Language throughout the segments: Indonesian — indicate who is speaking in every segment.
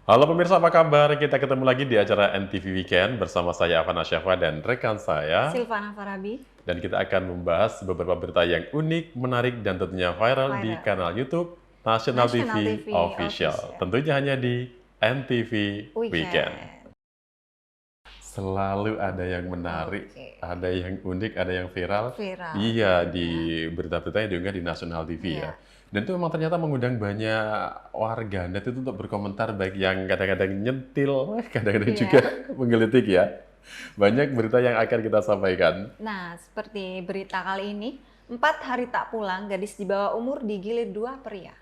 Speaker 1: Halo pemirsa, apa kabar? Kita ketemu lagi di acara NTV Weekend bersama saya Afan Asyafa dan rekan saya.
Speaker 2: Silvana Farabi.
Speaker 1: Dan kita akan membahas beberapa berita yang unik, menarik, dan tentunya viral di kanal YouTube National TV Official. Tentunya hanya di NTV Weekend. Selalu ada yang menarik, ada yang unik, ada yang viral. Iya, di berita-berita yang diunggah di National TV ya. Dan itu memang ternyata mengundang banyak warganet itu untuk berkomentar, baik yang kadang-kadang nyentil, kadang-kadang juga menggelitik ya. Banyak berita yang akan kita sampaikan.
Speaker 2: Nah, seperti berita kali ini, 4 hari tak pulang, gadis di bawah umur digilid 2 pria.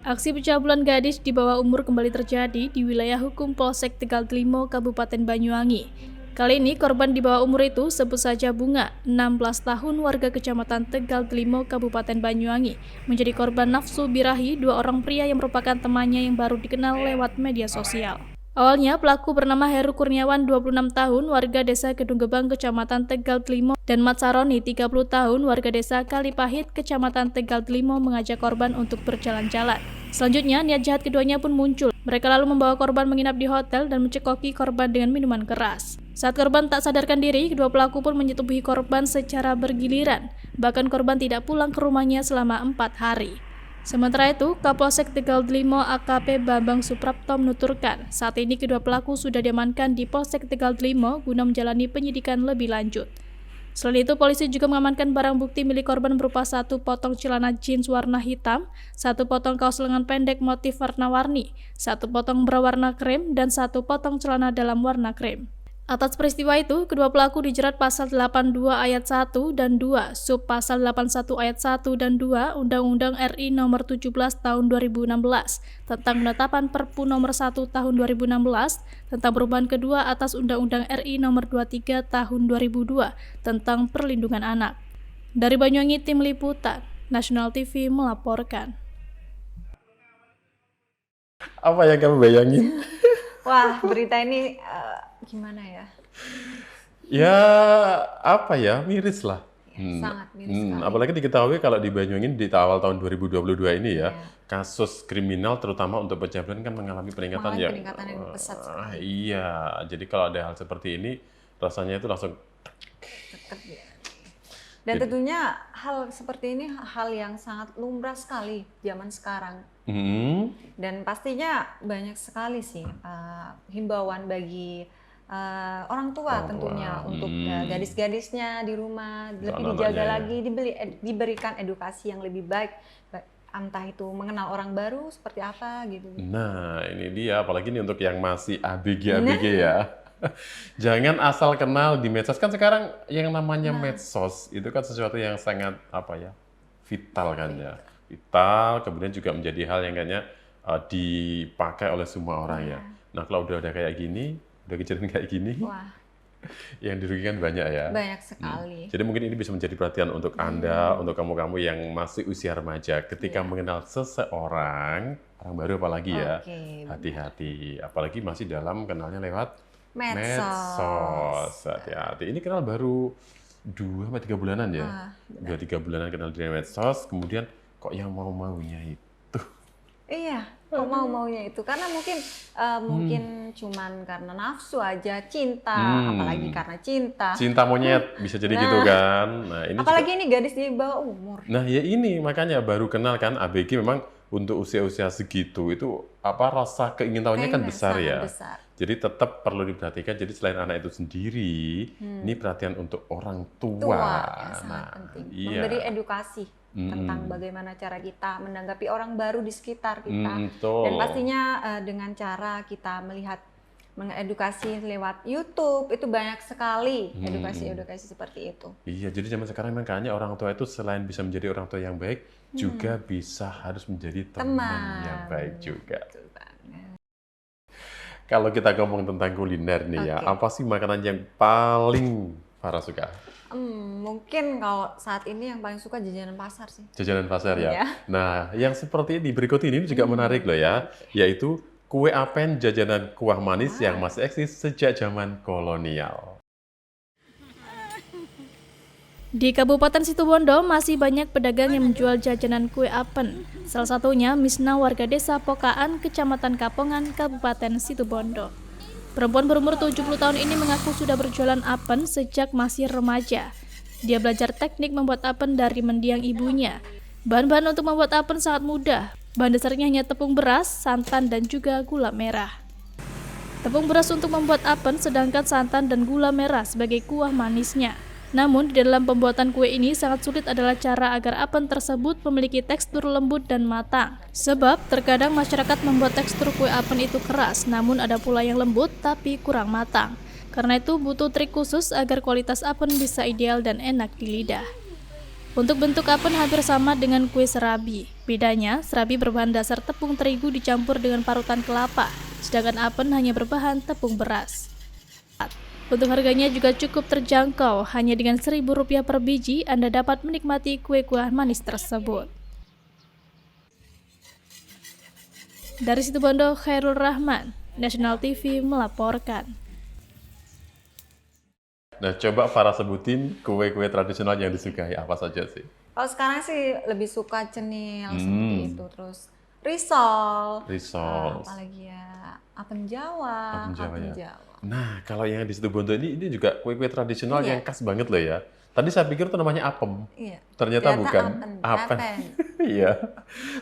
Speaker 3: Aksi pencabulan gadis di bawah umur kembali terjadi di wilayah hukum Polsek Tegal Tlimo, Kabupaten Banyuwangi. Kali ini korban di bawah umur itu sebut saja Bunga, 16 tahun warga Kecamatan Tegal Tlimo, Kabupaten Banyuwangi, menjadi korban nafsu birahi 2 orang pria yang merupakan temannya yang baru dikenal lewat media sosial. Awalnya pelaku bernama Heru Kurniawan, 26 tahun, warga desa Kedung Gebang, Kecamatan Tegal Tlimo, dan Mat Saroni, 30 tahun, warga desa Kalipahit, Kecamatan Tegal Tlimo, mengajak korban untuk berjalan-jalan. Selanjutnya, niat jahat keduanya pun muncul. Mereka lalu membawa korban menginap di hotel dan mencekoki korban dengan minuman keras. Saat korban tak sadarkan diri, kedua pelaku pun menyetubuhi korban secara bergiliran. Bahkan korban tidak pulang ke rumahnya selama 4 hari. Sementara itu, Kapolsek Tegal Tlimo AKP Bambang Suprapto menuturkan, saat ini kedua pelaku sudah diamankan di Polsek Tegal Tlimo guna menjalani penyidikan lebih lanjut. Selain itu, polisi juga mengamankan barang bukti milik korban berupa 1 potong celana jeans warna hitam, 1 potong kaos lengan pendek motif warna-warni, 1 potong bra warna krem, dan 1 potong celana dalam warna krem. Atas peristiwa itu, kedua pelaku dijerat pasal 82 ayat 1 dan 2, sub pasal 81 ayat 1 dan 2 Undang-Undang RI nomor 17 tahun 2016 tentang penetapan Perpu nomor 1 tahun 2016 tentang perubahan kedua atas Undang-Undang RI nomor 23 tahun 2002 tentang perlindungan anak. Dari Banyuwangi, tim liputan National TV melaporkan.
Speaker 1: Apa yang kamu bayangin?
Speaker 2: Wah, berita ini gimana ya?
Speaker 1: Ya, apa ya, miris lah.
Speaker 2: Sangat miris sekali.
Speaker 1: Apalagi diketahui kalau di Banyuwangi di awal tahun 2022 ini ya, kasus kriminal terutama untuk pencabulan kan mengalami peningkatan yang
Speaker 2: pesat sekali.
Speaker 1: Iya, jadi kalau ada hal seperti ini, rasanya itu langsung
Speaker 2: Deket ya. Dan tentunya hal seperti ini hal yang sangat lumrah sekali zaman sekarang. Dan pastinya banyak sekali sih himbauan bagi orang tua tentunya untuk gadis-gadisnya di rumah lebih dijaga lagi, diberikan edukasi yang lebih baik, entah itu mengenal orang baru seperti apa gitu.
Speaker 1: Nah, ini dia, apalagi ini untuk yang masih ABG ya. Jangan asal kenal di medsos, kan sekarang yang namanya medsos itu kan sesuatu yang sangat vital kan ya. Vital, kemudian juga menjadi hal yang kayaknya dipakai oleh semua orang ya. Nah, kalau udah kayak gini, udah kejadian kayak gini, yang dirugikan banyak ya.
Speaker 2: Banyak sekali.
Speaker 1: Jadi mungkin ini bisa menjadi perhatian untuk Anda, untuk kamu-kamu yang masih usia remaja, ketika mengenal seseorang, orang baru apalagi ya, hati-hati. Apalagi masih dalam kenalnya lewat medsos. Hati-hati. Ini kenal baru 2-3 bulanan ya. 2-3 bulanan kenal di medsos, kemudian kok yang mau-maunya itu.
Speaker 2: Iya, kok mau-maunya itu. Karena mungkin cuman karena nafsu aja, cinta, apalagi karena cinta.
Speaker 1: Cinta monyet, bisa jadi gitu kan. Nah, ini
Speaker 2: apalagi ini gadis di bawah umur.
Speaker 1: Nah, ya ini makanya baru kenal kan, ABG memang untuk usia-usia segitu itu rasa keingintahuannya kan besar ya. Jadi tetap perlu diperhatikan. Jadi selain anak itu sendiri, ini perhatian untuk orang tua.
Speaker 2: Sangat penting. Memberi edukasi tentang bagaimana cara kita menanggapi orang baru di sekitar kita. Dan pastinya dengan cara kita mengedukasi lewat YouTube, itu banyak sekali edukasi-edukasi seperti itu.
Speaker 1: Iya, jadi zaman sekarang makanya orang tua itu selain bisa menjadi orang tua yang baik, juga bisa harus menjadi teman yang baik juga. Kalau kita ngomong tentang kuliner nih ya, apa sih makanan yang paling Farah suka?
Speaker 2: Mungkin kalau saat ini yang paling suka jajanan pasar sih.
Speaker 1: Jajanan pasar ya? Nah, yang seperti ini berikut ini juga menarik loh ya, yaitu kue apen jajanan kuah manis yang masih eksis sejak zaman kolonial.
Speaker 3: Di Kabupaten Situbondo masih banyak pedagang yang menjual jajanan kue apen. Salah satunya Misna, warga desa Pokaan, Kecamatan Kapongan, Kabupaten Situbondo. Perempuan berumur 70 tahun ini mengaku sudah berjualan apen sejak masih remaja. Dia belajar teknik membuat apen dari mendiang ibunya. Bahan-bahan untuk membuat apen sangat mudah. Bahan dasarnya hanya tepung beras, santan, dan juga gula merah. Tepung beras untuk membuat apen, sedangkan santan dan gula merah sebagai kuah manisnya. Namun, di dalam pembuatan kue ini sangat sulit adalah cara agar apen tersebut memiliki tekstur lembut dan matang. Sebab, terkadang masyarakat membuat tekstur kue apen itu keras, namun ada pula yang lembut tapi kurang matang. Karena itu, butuh trik khusus agar kualitas apen bisa ideal dan enak di lidah. Untuk bentuk apen hampir sama dengan kue serabi. Bedanya, serabi berbahan dasar tepung terigu dicampur dengan parutan kelapa, sedangkan apen hanya berbahan tepung beras. Untuk harganya juga cukup terjangkau, hanya dengan Rp1.000 per biji Anda dapat menikmati kue-kue manis tersebut. Dari Situbondo, Khairul Rahman, National TV melaporkan.
Speaker 1: Nah, coba Farah sebutin kue-kue tradisional yang disukai apa saja sih?
Speaker 2: Kalau sekarang sih lebih suka cenil seperti itu, terus risol, apalagi ya apen Jawa,
Speaker 1: Apen Jawa. Nah, kalau yang di Situbondo ini juga kue-kue tradisional yang khas banget loh ya. Tadi saya pikir itu namanya apem.
Speaker 2: Iya.
Speaker 1: Ternyata bukan. Apen. Iya.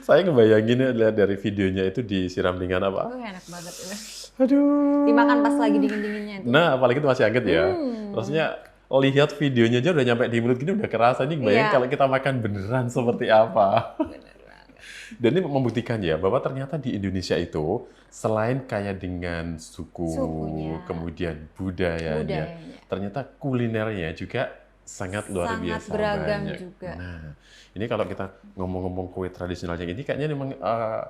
Speaker 1: Saya ngebayangin lihat dari videonya itu disiram dengan apa?
Speaker 2: Enak banget itu.
Speaker 1: Aduh.
Speaker 2: Dimakan pas lagi dingin-dinginnya itu.
Speaker 1: Nah, apalagi itu masih anget ya. Maksudnya lihat videonya aja udah nyampe di mulut gini udah kerasa nih. Bayangin kalau kita makan beneran seperti apa. Dan ini membuktikan ya bahwa ternyata di Indonesia itu selain kaya dengan sukunya, kemudian budayanya, ternyata kulinernya juga sangat luar biasa
Speaker 2: beragam
Speaker 1: banyak.
Speaker 2: Juga.
Speaker 1: Nah, ini kalau kita ngomong-ngomong kue tradisional yang ini kayaknya memang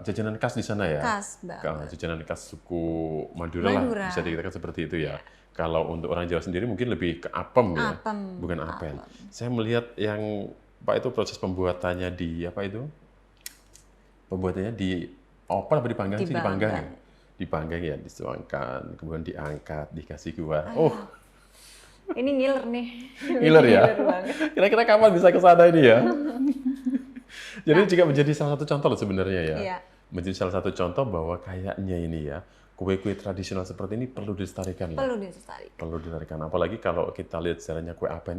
Speaker 1: jajanan khas di sana ya.
Speaker 2: Khas banget.
Speaker 1: Jajanan khas suku Madura lah, bisa dikatakan seperti itu ya. Kalau untuk orang Jawa sendiri mungkin lebih ke apem ya, bukan apen. Saya melihat yang itu proses pembuatannya di apa itu? Pembuatannya di open apa dipanggang sih? Dipanggang ya? Dipanggang ya, disuangkan, kemudian diangkat, dikasih kuah.
Speaker 2: Ini ngiler nih.
Speaker 1: Ngiler ya? Kira-kira kapan bisa ke sana ini ya? Jadi juga menjadi salah satu contoh loh sebenarnya ya.
Speaker 2: Iya.
Speaker 1: Menjadi salah satu contoh bahwa kayaknya ini ya, kue-kue tradisional seperti ini perlu dilestarikan. Perlu dilestarikan. Apalagi kalau kita lihat sejarahnya kue apen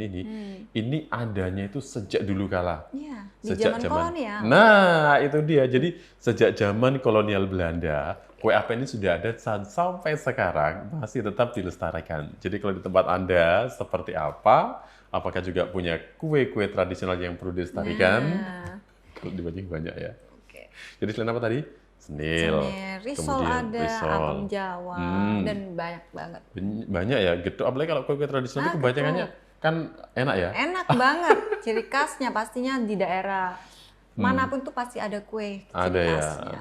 Speaker 1: ini adanya itu sejak dulu kala.
Speaker 2: Iya, sejak zaman kolonial.
Speaker 1: Nah, itu dia. Jadi sejak zaman kolonial Belanda, kue apen ini sudah ada sampai sekarang masih tetap dilestarikan. Jadi kalau di tempat Anda seperti apa? Apakah juga punya kue-kue tradisional yang perlu dilestarikan? Banyak ya. Jadi selain apa tadi? Cenil,
Speaker 2: risol ada, apem Jawa, dan banyak banget.
Speaker 1: Banyak ya, gitu. Apalagi kalau kue-kue tradisional itu kebanyakannya kan enak ya?
Speaker 2: Enak banget. Ciri khasnya pastinya di daerah manapun tuh pasti ada kue
Speaker 1: ada
Speaker 2: ciri
Speaker 1: ya.
Speaker 2: khasnya.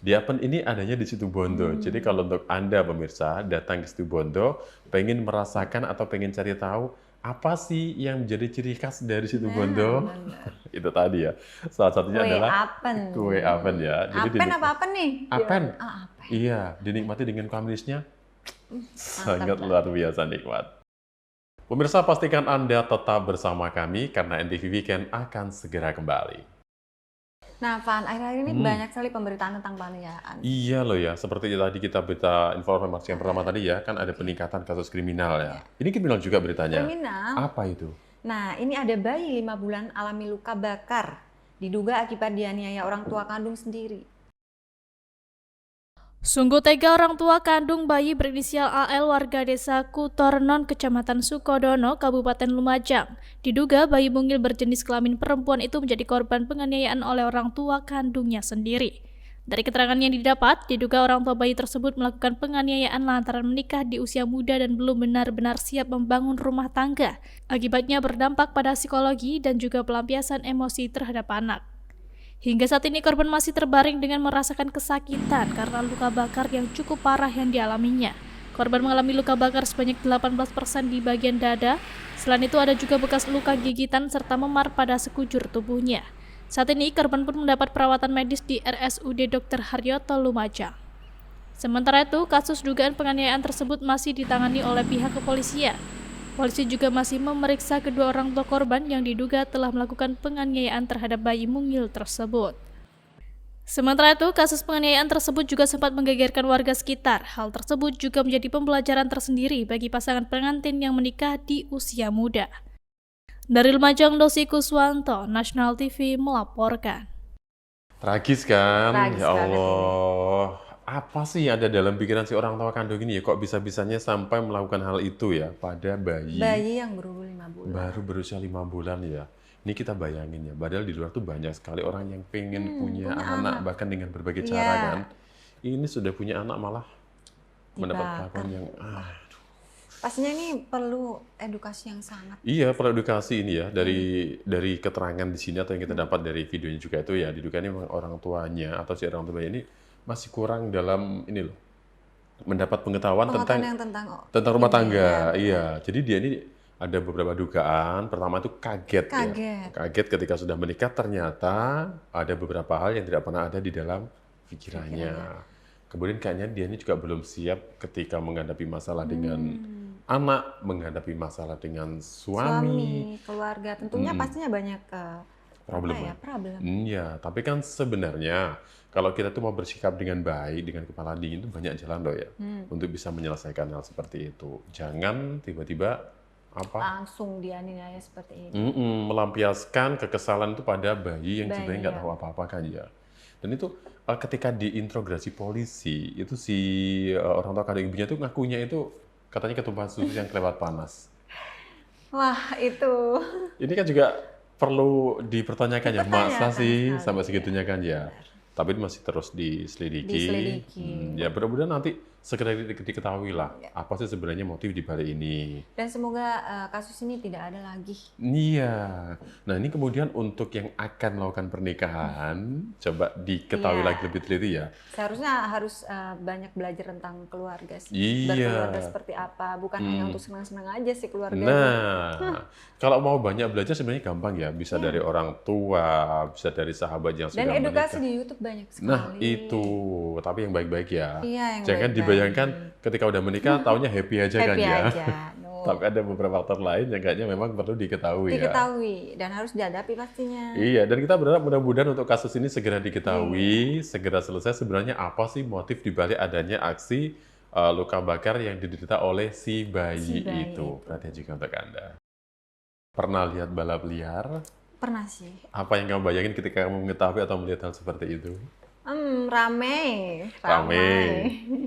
Speaker 1: Di apen ini adanya di Situbondo. Jadi kalau untuk Anda pemirsa datang ke Situbondo, pengen merasakan atau pengen cari tahu apa sih yang menjadi ciri khas dari Situbondo? Itu tadi ya. Salah satunya adalah kue apen ya.
Speaker 2: Jadi apa nih?
Speaker 1: Apen. Iya, dinikmati dengan kuah manisnya. Sangat luar biasa nikmat. Pemirsa, pastikan Anda tetap bersama kami karena NTV Weekend akan segera kembali.
Speaker 2: Nah, Van, akhir-akhir ini banyak sekali pemberitaan tentang penganiayaan.
Speaker 1: Iya loh ya, seperti tadi kita berita informasi yang pertama tadi ya, kan ada peningkatan kasus kriminal ya. Ini kriminal juga beritanya.
Speaker 2: Kriminal.
Speaker 1: Apa itu?
Speaker 2: Nah, ini ada bayi 5 bulan alami luka bakar, diduga akibat dianiaya orang tua kandung sendiri.
Speaker 3: Sungguh tega orang tua kandung bayi berinisial AL warga desa Kutornon, Kecamatan Sukodono, Kabupaten Lumajang. Diduga bayi mungil berjenis kelamin perempuan itu menjadi korban penganiayaan oleh orang tua kandungnya sendiri. Dari keterangan yang didapat, diduga orang tua bayi tersebut melakukan penganiayaan lantaran menikah di usia muda dan belum benar-benar siap membangun rumah tangga. Akibatnya berdampak pada psikologi dan juga pelampiasan emosi terhadap anak. Hingga saat ini korban masih terbaring dengan merasakan kesakitan karena luka bakar yang cukup parah yang dialaminya. Korban mengalami luka bakar sebanyak 18% di bagian dada. Selain itu ada juga bekas luka gigitan serta memar pada sekujur tubuhnya. Saat ini korban pun mendapat perawatan medis di RSUD Dr. Haryoto Lumajang. Sementara itu, kasus dugaan penganiayaan tersebut masih ditangani oleh pihak kepolisian. Polisi juga masih memeriksa kedua orang tua korban yang diduga telah melakukan penganiayaan terhadap bayi mungil tersebut. Sementara itu, kasus penganiayaan tersebut juga sempat menggegerkan warga sekitar. Hal tersebut juga menjadi pembelajaran tersendiri bagi pasangan pengantin yang menikah di usia muda. Dari Lumajang, Dosi Kuswanto, National TV melaporkan.
Speaker 1: Tragis kan?
Speaker 2: Tragis
Speaker 1: Ya
Speaker 2: banget
Speaker 1: Allah. Apa sih yang ada dalam pikiran si orang tua kandung ini ya? Kok bisa-bisanya sampai melakukan hal itu ya pada bayi
Speaker 2: yang berumur 5 bulan.
Speaker 1: baru berusia 5 bulan ya? Ini kita bayangin ya, padahal di luar tuh banyak sekali orang yang pengen punya anak, bahkan dengan berbagai cara
Speaker 2: Iya.
Speaker 1: kan. Ini sudah punya anak malah mendapat
Speaker 2: Dibakar.
Speaker 1: perlakuan yang
Speaker 2: Pastinya ini perlu edukasi yang sangat.
Speaker 1: iya, perlu edukasi ini ya dari keterangan di sini atau yang kita dapat dari videonya juga itu ya, diduga ini memang orang tuanya atau si orang tuanya ini masih kurang dalam ini loh, mendapat pengetahuan
Speaker 2: Pengetahuan yang
Speaker 1: tentang rumah
Speaker 2: ini,
Speaker 1: tangga. Iya, jadi dia ini ada beberapa dugaan. Pertama itu kaget ya. Kaget ketika sudah menikah ternyata ada beberapa hal yang tidak pernah ada di dalam pikirannya. Kemudian kayaknya dia ini juga belum siap ketika menghadapi masalah dengan anak, menghadapi masalah dengan suami.
Speaker 2: keluarga. Tentunya pastinya banyak
Speaker 1: Problem.
Speaker 2: problem.
Speaker 1: Iya, tapi kan sebenarnya kalau kita tuh mau bersikap dengan baik, dengan kepala dingin itu banyak jalan loh ya untuk bisa menyelesaikan hal seperti itu. Jangan tiba-tiba
Speaker 2: Langsung dianiaya seperti ini.
Speaker 1: melampiaskan kekesalan itu pada bayi yang
Speaker 2: Bayi,
Speaker 1: sebenarnya nggak tahu apa-apa kan ya. Dan itu ketika diinterogasi polisi, itu si orang tua kandung ibunya itu ngakunya itu katanya ketumpahan susu yang kelewat panas.
Speaker 2: Wah, itu.
Speaker 1: Ini kan juga perlu dipertanyakan ya, masa sih
Speaker 2: sekali,
Speaker 1: sampai segitunya kan ya. Tapi ini masih terus diselidiki. Ya mudah-mudahan nanti segera diketahui lah apa sih sebenarnya motif di balik ini.
Speaker 2: Dan semoga kasus ini tidak ada lagi.
Speaker 1: Iya. Nah ini kemudian untuk yang akan melakukan pernikahan, coba diketahui lagi lebih teliti ya.
Speaker 2: Seharusnya harus banyak belajar tentang keluarga sih.
Speaker 1: Iya.
Speaker 2: Berkeluarga seperti apa, bukan hanya untuk senang-senang aja sih keluarga.
Speaker 1: Nah, kalau mau banyak belajar sebenarnya gampang ya. Bisa dari orang tua, bisa dari sahabat yang sudah
Speaker 2: Dan
Speaker 1: menikah.
Speaker 2: edukasi di YouTube banyak sekali.
Speaker 1: Nah itu, tapi yang baik-baik ya.
Speaker 2: Iya, yang
Speaker 1: Jangan
Speaker 2: baik-baik.
Speaker 1: dibayangkan ketika udah menikah taunya happy aja kan
Speaker 2: Happy
Speaker 1: ya.
Speaker 2: aja. No.
Speaker 1: Tapi ada beberapa faktor lain yang kayaknya memang perlu diketahui ya.
Speaker 2: Diketahui dan harus dihadapi pastinya.
Speaker 1: Iya, dan kita berharap mudah-mudahan untuk kasus ini segera diketahui, segera selesai. Sebenarnya apa sih motif dibalik adanya aksi luka bakar yang diderita oleh si bayi itu? Perhatian juga untuk Anda. Pernah lihat balap liar?
Speaker 2: Pernah sih.
Speaker 1: Apa yang kamu bayangin ketika kamu mengetahui atau melihat hal seperti itu?
Speaker 2: Rame.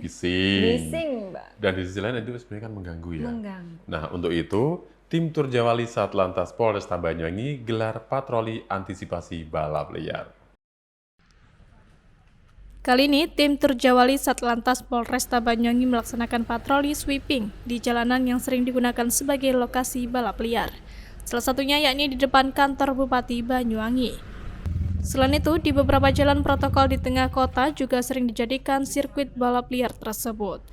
Speaker 1: Bising.
Speaker 2: Mbak.
Speaker 1: Dan di sisi lain itu sebenarnya kan mengganggu ya.
Speaker 2: Mengganggu.
Speaker 1: Nah, untuk itu, tim Turjawali Satlantas Polresta Banyuwangi gelar patroli antisipasi balap liar.
Speaker 3: Kali ini, tim Turjawali Satlantas Polresta Banyuwangi melaksanakan patroli sweeping di jalanan yang sering digunakan sebagai lokasi balap liar. Salah satunya yakni di depan kantor Bupati Banyuwangi. Selain itu, di beberapa jalan protokol di tengah kota juga sering dijadikan sirkuit balap liar tersebut.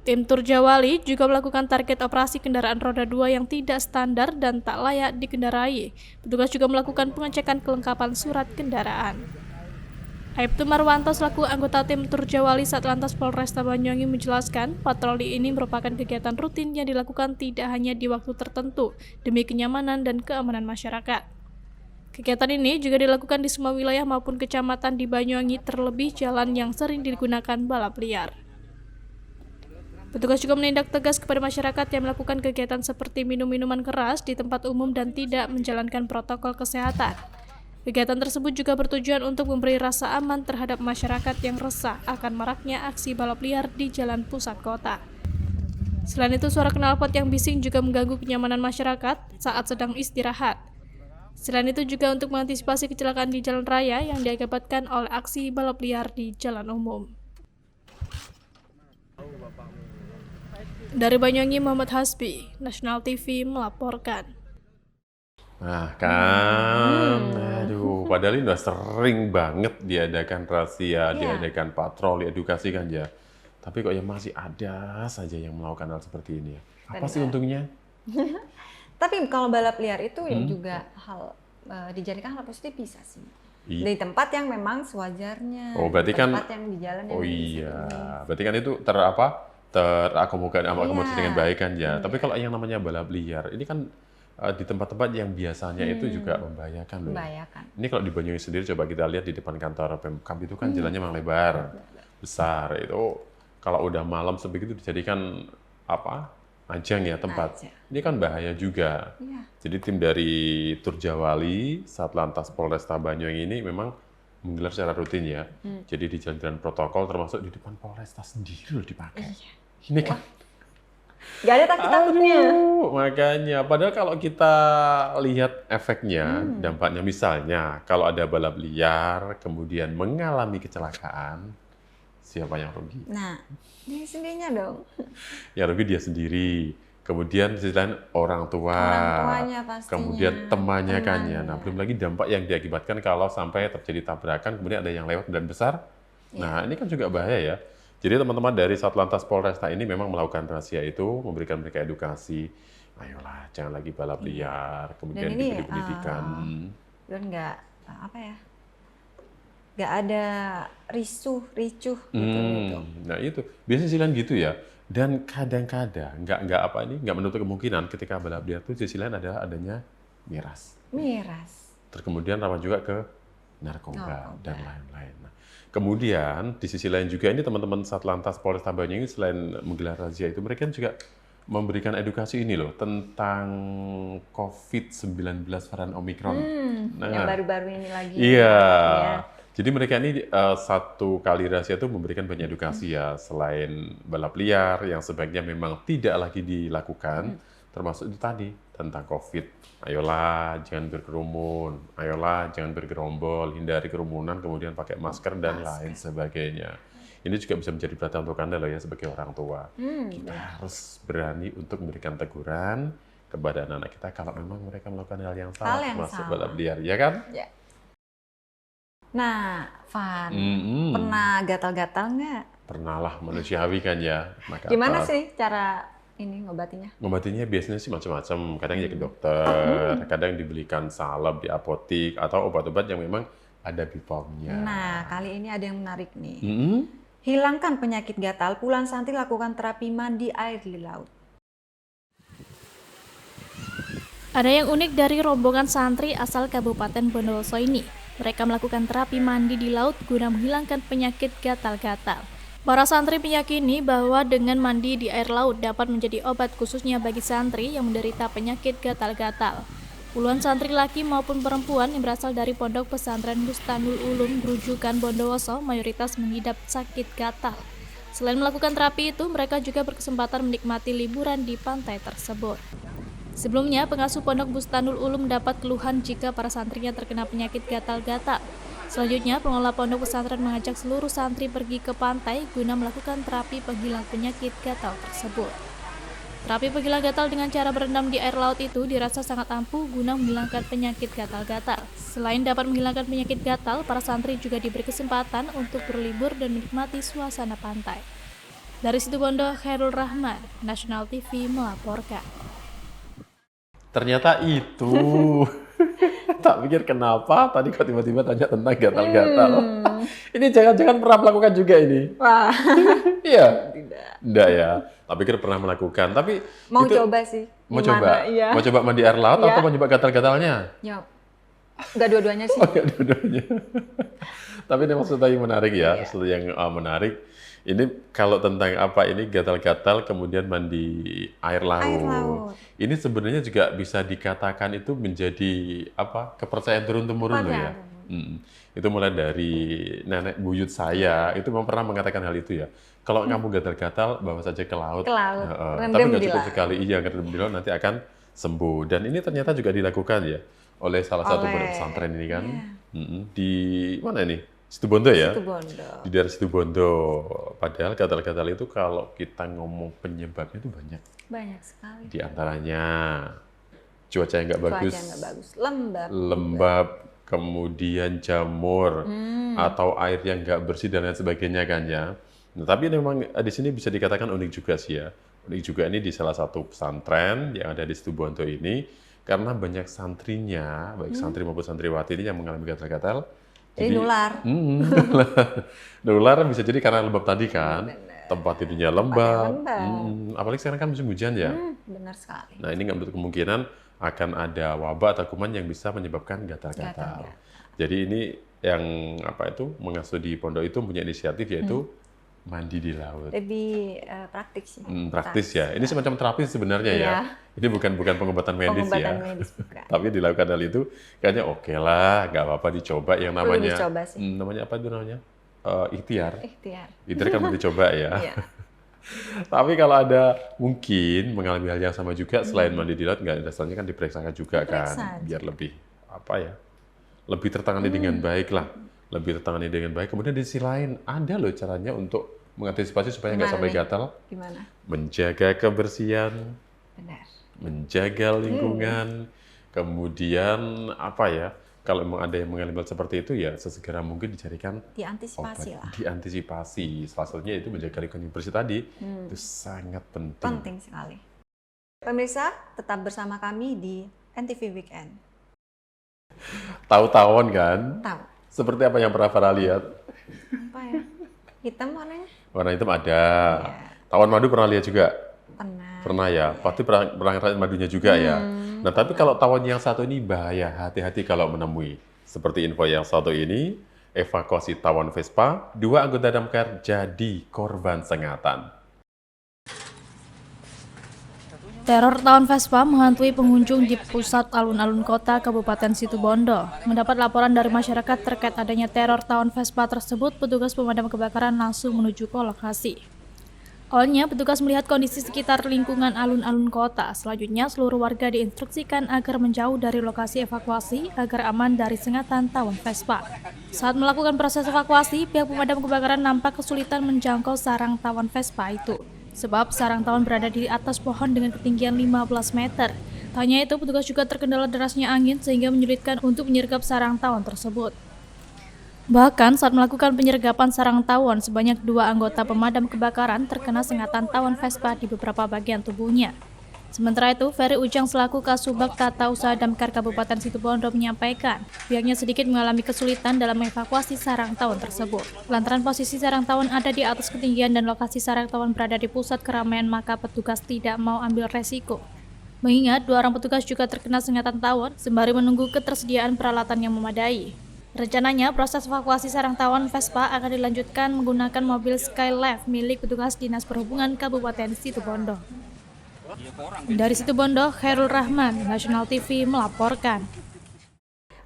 Speaker 3: Tim Turjawali juga melakukan target operasi kendaraan roda 2 yang tidak standar dan tak layak dikendarai. Petugas juga melakukan pengecekan kelengkapan surat kendaraan. Aibtu Marwanto selaku anggota tim Turjawali Satlantas Polresta Banyuwangi menjelaskan, patroli ini merupakan kegiatan rutin yang dilakukan tidak hanya di waktu tertentu demi kenyamanan dan keamanan masyarakat. Kegiatan ini juga dilakukan di semua wilayah maupun kecamatan di Banyuwangi, terlebih jalan yang sering digunakan balap liar. Petugas juga menindak tegas kepada masyarakat yang melakukan kegiatan seperti minum minuman keras di tempat umum dan tidak menjalankan protokol kesehatan. Kegiatan tersebut juga bertujuan untuk memberi rasa aman terhadap masyarakat yang resah akan maraknya aksi balap liar di jalan pusat kota. Selain itu, suara knalpot yang bising juga mengganggu kenyamanan masyarakat saat sedang istirahat. Selain itu juga untuk mengantisipasi kecelakaan di jalan raya yang diakibatkan oleh aksi balap liar di jalan umum. Dari Banyuwangi, Muhammad Hasbi, National TV melaporkan.
Speaker 1: Nah kan, aduh, padahal ini udah sering banget diadakan razia, diadakan patroli, edukasi kan ya. Tapi kok ya masih ada saja yang melakukan hal seperti ini ya. Apa sih untungnya?
Speaker 2: Tapi kalau balap liar itu ya juga dijadikan hal positif bisa sih. Di tempat yang memang sewajarnya.
Speaker 1: Oh, berarti kan
Speaker 2: tempat yang di jalan yang
Speaker 1: iya,
Speaker 2: bisa.
Speaker 1: berarti kan itu terakomodasi dengan
Speaker 2: Iya.
Speaker 1: baik kan ya. Tapi kalau yang namanya balap liar, ini kan di tempat-tempat yang biasanya itu juga membahayakan loh.
Speaker 2: Membahayakan.
Speaker 1: Ini kalau di Banyuwangi sendiri coba kita lihat di depan kantor Pemkab itu kan jalannya memang lebar, besar. Itu kalau udah malam sebegitu dijadikan ajang ya tempat.
Speaker 2: Ajang.
Speaker 1: Ini kan bahaya juga.
Speaker 2: Iya.
Speaker 1: Jadi tim dari Turjawali, Satlantas Polresta Banyuwangi ini memang menggelar secara rutin ya. Jadi di jalan-jalan protokol termasuk di depan Polresta sendiri loh dipakai. Ini kan
Speaker 2: Gak ada takut-takutnya.
Speaker 1: makanya, padahal kalau kita lihat efeknya, dampaknya misalnya, kalau ada balap liar, kemudian mengalami kecelakaan, siapa yang rugi?
Speaker 2: Nah, dia sendirinya dong.
Speaker 1: Yang rugi dia sendiri. Kemudian di sisi lain orang tua,
Speaker 2: Orang tuanya pastinya.
Speaker 1: kemudian temannya kan ya. Nah,
Speaker 2: Temannya.
Speaker 1: belum lagi dampak yang diakibatkan kalau sampai terjadi tabrakan, kemudian ada yang lewat dan besar. Nah, ini kan juga bahaya ya. Jadi teman-teman dari Satlantas Polresta ini memang melakukan razia itu, memberikan mereka edukasi. Ayolah, jangan lagi balap liar, kemudian
Speaker 2: Dan ini,
Speaker 1: diberi pendidikan.
Speaker 2: Dan nggak ada ricuh gitu.
Speaker 1: Nah itu, biasanya sih gitu ya. Dan kadang-kadang nggak menutup kemungkinan ketika balap liar itu sisi lain adalah adanya miras.
Speaker 2: Miras.
Speaker 1: Terus kemudian rawan juga ke narkoba dan lain-lain. Nah, kemudian di sisi lain juga ini teman-teman Satlantas Polresta Banyuwangi selain menggelar razia itu mereka juga memberikan edukasi ini loh tentang COVID-19 varian Omikron.
Speaker 2: Yang baru-baru ini lagi.
Speaker 1: Iya.
Speaker 2: Ya.
Speaker 1: Jadi mereka ini satu kali razia itu memberikan banyak edukasi ya, selain balap liar yang sebaiknya memang tidak lagi dilakukan, termasuk itu tadi tentang COVID. Ayolah jangan berkerumun, ayolah jangan bergerombol, hindari kerumunan, kemudian pakai masker dan lain sebagainya. Ini juga bisa menjadi perhatian untuk Anda loh ya sebagai orang tua. Kita harus berani untuk memberikan teguran kepada anak-anak kita kalau memang mereka melakukan hal yang salah, termasuk balap liar, ya kan?
Speaker 2: Ya. Nah, Van,
Speaker 1: Mm-mm.
Speaker 2: pernah gatal-gatal nggak?
Speaker 1: Pernah lah, manusiawi kan ya. Maka
Speaker 2: Gimana sih cara ini ngobatinya?
Speaker 1: ngobatinya biasanya sih macam-macam. Kadang ya ke dokter, kadang dibelikan salep di apotik, atau obat-obat yang memang ada BPOM-nya.
Speaker 2: Nah, kali ini ada yang menarik nih.
Speaker 1: Mm-mm.
Speaker 2: Hilangkan penyakit gatal, puluhan santri lakukan terapi mandi air di laut.
Speaker 3: Ada yang unik dari rombongan santri asal Kabupaten Bondowoso ini. Mereka melakukan terapi mandi di laut guna menghilangkan penyakit gatal-gatal. Para santri meyakini bahwa dengan mandi di air laut dapat menjadi obat khususnya bagi santri yang menderita penyakit gatal-gatal. Puluhan santri laki maupun perempuan yang berasal dari Pondok Pesantren Bustanul Ulum Grujukan Bondowoso mayoritas mengidap sakit gatal. Selain melakukan terapi itu, mereka juga berkesempatan menikmati liburan di pantai tersebut. Sebelumnya, pengasuh Pondok Bustanul Ulum mendapat keluhan jika para santrinya terkena penyakit gatal-gatal. Selanjutnya, pengelola pondok pesantren mengajak seluruh santri pergi ke pantai guna melakukan terapi penghilang penyakit gatal tersebut. Terapi penghilang gatal dengan cara berendam di air laut itu dirasa sangat ampuh guna menghilangkan penyakit gatal-gatal. Selain dapat menghilangkan penyakit gatal, para santri juga diberi kesempatan untuk berlibur dan menikmati suasana pantai. Dari Situbondo, Khairul Rahman, National TV melaporkan.
Speaker 1: Ternyata itu. Tak pikir kenapa tadi kok tiba-tiba tanya tentang gatal-gatal. Ini jangan-jangan pernah melakukan juga ini.
Speaker 2: Wah,
Speaker 1: Iya.
Speaker 2: tidak.
Speaker 1: Enggak ya. Tak pikir pernah melakukan. Tapi
Speaker 2: Mau
Speaker 1: itu,
Speaker 2: coba sih.
Speaker 1: Mau
Speaker 2: Gimana?
Speaker 1: coba?
Speaker 2: Iya.
Speaker 1: Mau coba mandi air laut
Speaker 2: Iya.
Speaker 1: atau mau coba gatal-gatalnya?
Speaker 2: Ya, nggak dua-duanya sih.
Speaker 1: Oh, ya dua-duanya. Tapi ini maksudnya yang menarik ya. Sesuatu yang menarik. Ini kalau tentang apa ini gatal-gatal kemudian mandi air laut.
Speaker 2: Air laut.
Speaker 1: Ini sebenarnya juga bisa dikatakan itu menjadi apa kepercayaan turun-temurun loh ya. Itu mulai dari nenek buyut saya itu memang pernah mengatakan hal itu ya. Kalau kamu gatal-gatal bawa saja ke laut.
Speaker 2: Ke laut.
Speaker 1: Tapi
Speaker 2: Rendam
Speaker 1: nggak
Speaker 2: di
Speaker 1: cukup
Speaker 2: laut.
Speaker 1: sekali. Iya, rendam di laut nanti akan sembuh. Dan ini ternyata juga dilakukan ya oleh salah satu pondok pesantren ini kan. Di mana ini? Situbondo ya?
Speaker 2: Situbondo.
Speaker 1: Di daerah Situbondo. Padahal gatal-gatal itu kalau kita ngomong penyebabnya itu banyak.
Speaker 2: Banyak sekali.
Speaker 1: Di antaranya cuaca yang nggak bagus,
Speaker 2: Cuaca nggak bagus. Lembab.
Speaker 1: lembab, kemudian jamur, atau air yang nggak bersih dan lain sebagainya kan ya. Nah, tapi memang di sini bisa dikatakan unik juga sih ya. Unik juga ini di salah satu pesantren yang ada di Situbondo ini, karena banyak santrinya, baik santri maupun santriwati ini yang mengalami gatal-gatal.
Speaker 2: Jadi nular.
Speaker 1: Nular bisa jadi karena lembab tadi kan.
Speaker 2: Benar.
Speaker 1: tempat tidurnya lembab.
Speaker 2: lembab.
Speaker 1: Apalagi sekarang kan musim hujan ya.
Speaker 2: Benar sekali.
Speaker 1: Nah, ini nggak menutup kemungkinan akan ada wabah atau kuman yang bisa menyebabkan gatal-gatal.
Speaker 2: Gatal-gatal.
Speaker 1: Jadi ini yang mengasuh di pondok itu punya inisiatif yaitu mandi di laut.
Speaker 2: Lebih praktis sih.
Speaker 1: Praktis ya. Ini semacam terapi sebenarnya ya.
Speaker 2: Iya.
Speaker 1: Ini bukan pengobatan medis ya.
Speaker 2: Pengobatan medis bukan.
Speaker 1: Tapi dilakukan hal itu kayaknya oke lah, nggak apa-apa dicoba yang
Speaker 2: Perlu
Speaker 1: namanya.
Speaker 2: dicoba sih.
Speaker 1: Namanya apa itu namanya? Ikhtiar.
Speaker 2: Ikhtiar.
Speaker 1: Ikhtiar kan boleh dicoba ya.
Speaker 2: Iya.
Speaker 1: Tapi kalau ada mungkin mengalami hal yang sama juga selain mandi di laut, nggak dasarnya kan diperiksakan juga kan,
Speaker 2: Diperiksa.
Speaker 1: biar lebih lebih tertangani dengan baik lah, lebih tertangani dengan baik. Kemudian di sisi lain ada loh caranya untuk mengantisipasi supaya nggak
Speaker 2: Gimana
Speaker 1: sampai
Speaker 2: nih?
Speaker 1: gatal,
Speaker 2: Gimana?
Speaker 1: menjaga kebersihan,
Speaker 2: Benar.
Speaker 1: menjaga lingkungan, kemudian kalau memang ada yang mengalami hal seperti itu ya sesegera mungkin dicarikan
Speaker 2: Diantisipasi
Speaker 1: obat,
Speaker 2: lah.
Speaker 1: diantisipasi. Salah satunya itu menjaga lingkungan yang bersih tadi, itu sangat penting.
Speaker 2: Penting sekali. Pemirsa, tetap bersama kami di NTV Weekend.
Speaker 1: Tahu tawon kan?
Speaker 2: Tahu
Speaker 1: Seperti apa yang pernah Farah lihat?
Speaker 2: apa ya? Hitam warnanya?
Speaker 1: Warna hitam ada.
Speaker 2: Ya.
Speaker 1: Tawon madu pernah lihat juga?
Speaker 2: Pernah.
Speaker 1: Pernah ya? Pasti pernah ngerasain madunya juga ya? Nah, tapi kalau tawon yang satu ini bahaya, hati-hati kalau menemui. Seperti info yang satu ini, evakuasi tawon Vespa, 2 anggota damkar jadi korban sengatan.
Speaker 3: Teror tawon Vespa menghantui pengunjung di pusat alun-alun kota Kabupaten Situbondo. Mendapat laporan dari masyarakat terkait adanya teror tawon Vespa tersebut, petugas pemadam kebakaran langsung menuju ke lokasi. Awalnya, petugas melihat kondisi sekitar lingkungan alun-alun kota. Selanjutnya, seluruh warga diinstruksikan agar menjauh dari lokasi evakuasi agar aman dari sengatan tawon Vespa. Saat melakukan proses evakuasi, pihak pemadam kebakaran nampak kesulitan menjangkau sarang tawon Vespa itu. Sebab sarang tawon berada di atas pohon dengan ketinggian 15 meter. Tak hanya itu, petugas juga terkendala derasnya angin sehingga menyulitkan untuk menyergap sarang tawon tersebut. Bahkan saat melakukan penyergapan sarang tawon, sebanyak 2 anggota pemadam kebakaran terkena sengatan tawon Vespa di beberapa bagian tubuhnya. Sementara itu, Ferry Ujang selaku Kasubag Tata Usaha Damkar Kabupaten Situbondo menyampaikan, pihaknya sedikit mengalami kesulitan dalam mengevakuasi sarang tawon tersebut. Lantaran posisi sarang tawon ada di atas ketinggian dan lokasi sarang tawon berada di pusat keramaian, maka petugas tidak mau ambil resiko. Mengingat 2 orang petugas juga terkena sengatan tawon sembari menunggu ketersediaan peralatan yang memadai. Rencananya, proses evakuasi sarang tawon Vespa akan dilanjutkan menggunakan mobil Skylift milik petugas Dinas Perhubungan Kabupaten Situbondo. Dari Situbondo, Khairul Rahman, National TV melaporkan.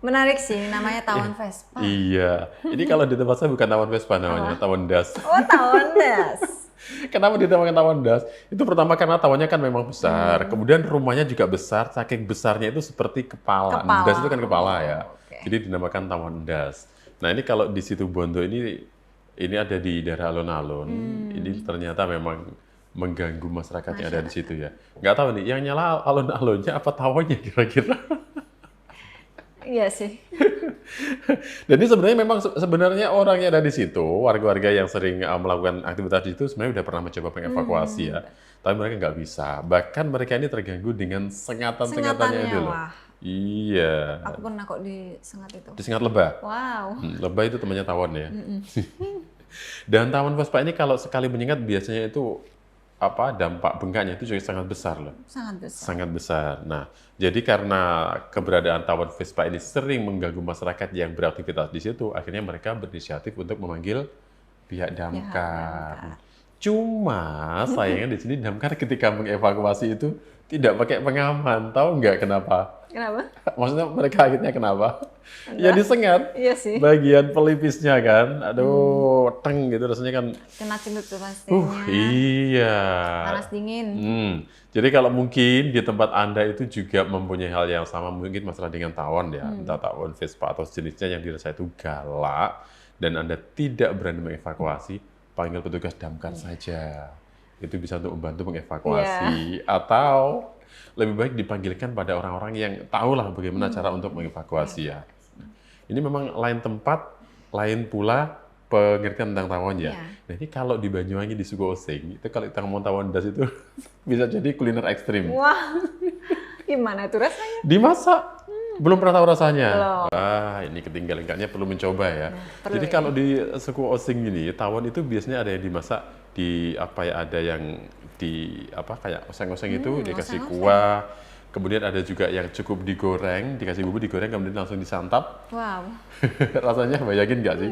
Speaker 2: Menarik sih, namanya tawon Vespa.
Speaker 1: Iya, ini kalau di tempat saya bukan tawon Vespa namanya, tawon das.
Speaker 2: Oh, tawon das.
Speaker 1: Kenapa dinamakan tawon das? Itu pertama karena tawonnya kan memang besar, kemudian rumahnya juga besar, saking besarnya itu seperti kepala.
Speaker 2: Kepala.
Speaker 1: Das itu kan kepala ya.
Speaker 2: Oke.
Speaker 1: Jadi dinamakan tawon das. Nah, ini kalau di Situbondo ini ada di daerah alun-alun. Ini ternyata memang mengganggu masyarakat yang ada di situ ya. Nggak tahu nih, yang nyala alun-alunnya apa tawonnya kira-kira?
Speaker 2: Iya sih.
Speaker 1: Dan ini sebenarnya orang yang ada di situ, warga-warga yang sering melakukan aktivitas di situ sebenarnya udah pernah mencoba mengevakuasi ya. Tapi mereka nggak bisa. Bahkan mereka ini terganggu dengan sengatan-sengatannya itu loh.
Speaker 2: Wah.
Speaker 1: Iya.
Speaker 2: Aku pernah kok disengat itu.
Speaker 1: Disengat lebah.
Speaker 2: Wow.
Speaker 1: Lebah itu temannya tawon ya. Dan tawon Vespa ini kalau sekali menyengat biasanya itu dampak bengkaknya itu juga sangat besar loh.
Speaker 2: Sangat besar.
Speaker 1: Sangat besar. Nah, jadi karena keberadaan tawon Vespa ini sering mengganggu masyarakat yang beraktivitas di situ, akhirnya mereka berinisiatif untuk memanggil pihak damkar. Cuma sayangnya di sini damkar ketika mengevakuasi itu tidak pakai pengaman. Tahu nggak kenapa?
Speaker 2: Kenapa?
Speaker 1: Maksudnya mereka akhirnya kenapa? Ya disengat.
Speaker 2: Iya sih.
Speaker 1: Bagian pelipisnya kan, aduh, teng gitu rasanya kan.
Speaker 2: Kena cindut tuh pastinya.
Speaker 1: Iya.
Speaker 2: Panas dingin.
Speaker 1: Jadi kalau mungkin di tempat Anda itu juga mempunyai hal yang sama, mungkin masalah dengan tawon ya, entah tawon Vespa atau jenisnya yang dirasa itu galak, dan Anda tidak berani mengevakuasi, panggil petugas damkar saja. Itu bisa untuk membantu mengevakuasi, atau lebih baik dipanggilkan pada orang-orang yang tahulah bagaimana cara untuk mengevakuasi ya. Ini memang lain tempat, lain pula pengertian tentang tawon ya. Nah ini kalau di Banyuwangi di Suku Osing, itu kalau kita ngomong tawon das itu bisa jadi kuliner ekstrim.
Speaker 2: Wah, gimana tuh rasanya?
Speaker 1: Dimasak, Belum pernah tahu rasanya?
Speaker 2: Belum.
Speaker 1: Wah, ini ketinggalan, kayaknya perlu mencoba ya.
Speaker 2: perlu
Speaker 1: Jadi
Speaker 2: ya.
Speaker 1: kalau di suku Osing ini, tawon itu biasanya ada yang dimasak di apa ya, ada yang di apa kayak oseng-oseng itu dikasih
Speaker 2: oseng-oseng.
Speaker 1: kuah. Kemudian ada juga yang cukup digoreng, dikasih bumbu digoreng kemudian langsung disantap.
Speaker 2: Wow.
Speaker 1: Rasanya bayangin nggak sih?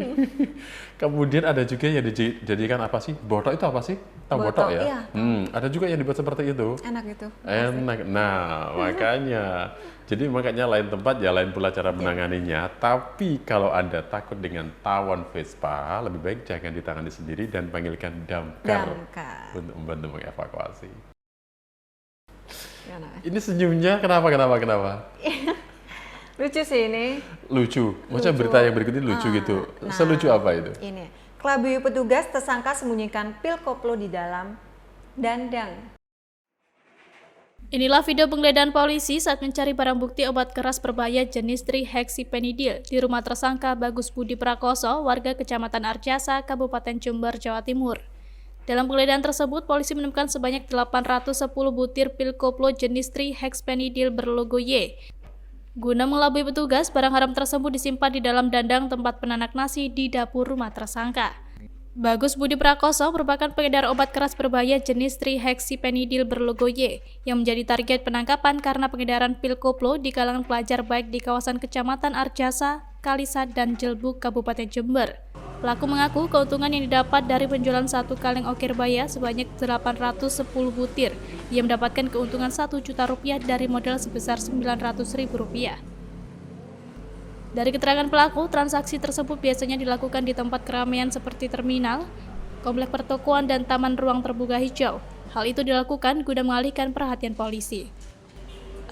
Speaker 1: Kemudian ada juga yang dijadikan apa sih? Botok itu apa sih? Tahu botok
Speaker 2: Botok,
Speaker 1: ya?
Speaker 2: iya.
Speaker 1: Ada juga yang dibuat seperti itu.
Speaker 2: Enak itu.
Speaker 1: Enak. Nah, makanya. Jadi makanya lain tempat ya lain pula cara menanganinya. Tapi kalau Anda takut dengan tawon Vespa, lebih baik jangan ditangani sendiri dan panggilkan damkar
Speaker 2: Damkar.
Speaker 1: untuk membantu mengevakuasi.
Speaker 2: Gimana?
Speaker 1: Ini senyumnya kenapa?
Speaker 2: Lucu sih ini.
Speaker 1: Lucu. Maksudnya
Speaker 2: Lucu.
Speaker 1: berita yang berikut ini lucu gitu.
Speaker 2: Nah,
Speaker 1: Selucu apa itu?
Speaker 2: Ini. Kelabui petugas tersangka sembunyikan pil koplo di dalam dandang.
Speaker 3: Inilah video penggeledahan polisi saat mencari barang bukti obat keras berbahaya jenis trihexypenidil di rumah tersangka Bagus Budi Prakoso, warga Kecamatan Arjasa, Kabupaten Jember, Jawa Timur. Dalam penggeledahan tersebut, polisi menemukan sebanyak 810 butir pil koplo jenis trihexypenidil berlogo Y. Guna mengelabui petugas, barang haram tersebut disimpan di dalam dandang tempat penanak nasi di dapur rumah tersangka. Bagus Budi Prakoso merupakan pengedar obat keras berbahaya jenis trihexypenidil berlogo Y yang menjadi target penangkapan karena pengedaran pil koplo di kalangan pelajar baik di kawasan Kecamatan Arjasa, Kalisat, dan Jelbuk, Kabupaten Jember. Pelaku mengaku keuntungan yang didapat dari penjualan satu kaleng okirbaya sebanyak 810 butir. Ia mendapatkan keuntungan Rp1 juta dari modal sebesar Rp900.000. Dari keterangan pelaku, transaksi tersebut biasanya dilakukan di tempat keramaian seperti terminal, komplek pertokoan, dan taman ruang terbuka hijau. Hal itu dilakukan guna mengalihkan perhatian polisi.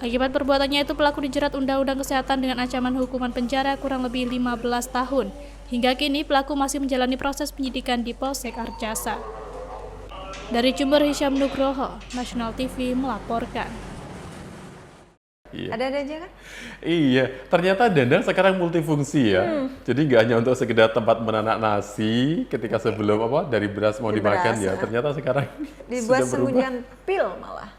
Speaker 3: Akibat perbuatannya itu, pelaku dijerat Undang-Undang Kesehatan dengan ancaman hukuman penjara kurang lebih 15 tahun. Hingga kini, pelaku masih menjalani proses penyidikan di Polsek Arjasa. Dari Jember, Hisyam Nugroho, National TV melaporkan.
Speaker 1: Iya.
Speaker 2: Ada aja kan?
Speaker 1: Iya, ternyata dandang sekarang multifungsi ya. Jadi nggak hanya untuk sekedar tempat menanak nasi ketika sebelum apa dari beras mau
Speaker 2: Di
Speaker 1: dimakan
Speaker 2: beras,
Speaker 1: ya. Ternyata sekarang
Speaker 2: Dibuat
Speaker 1: sudah berubah.
Speaker 2: sembunyian pil malah.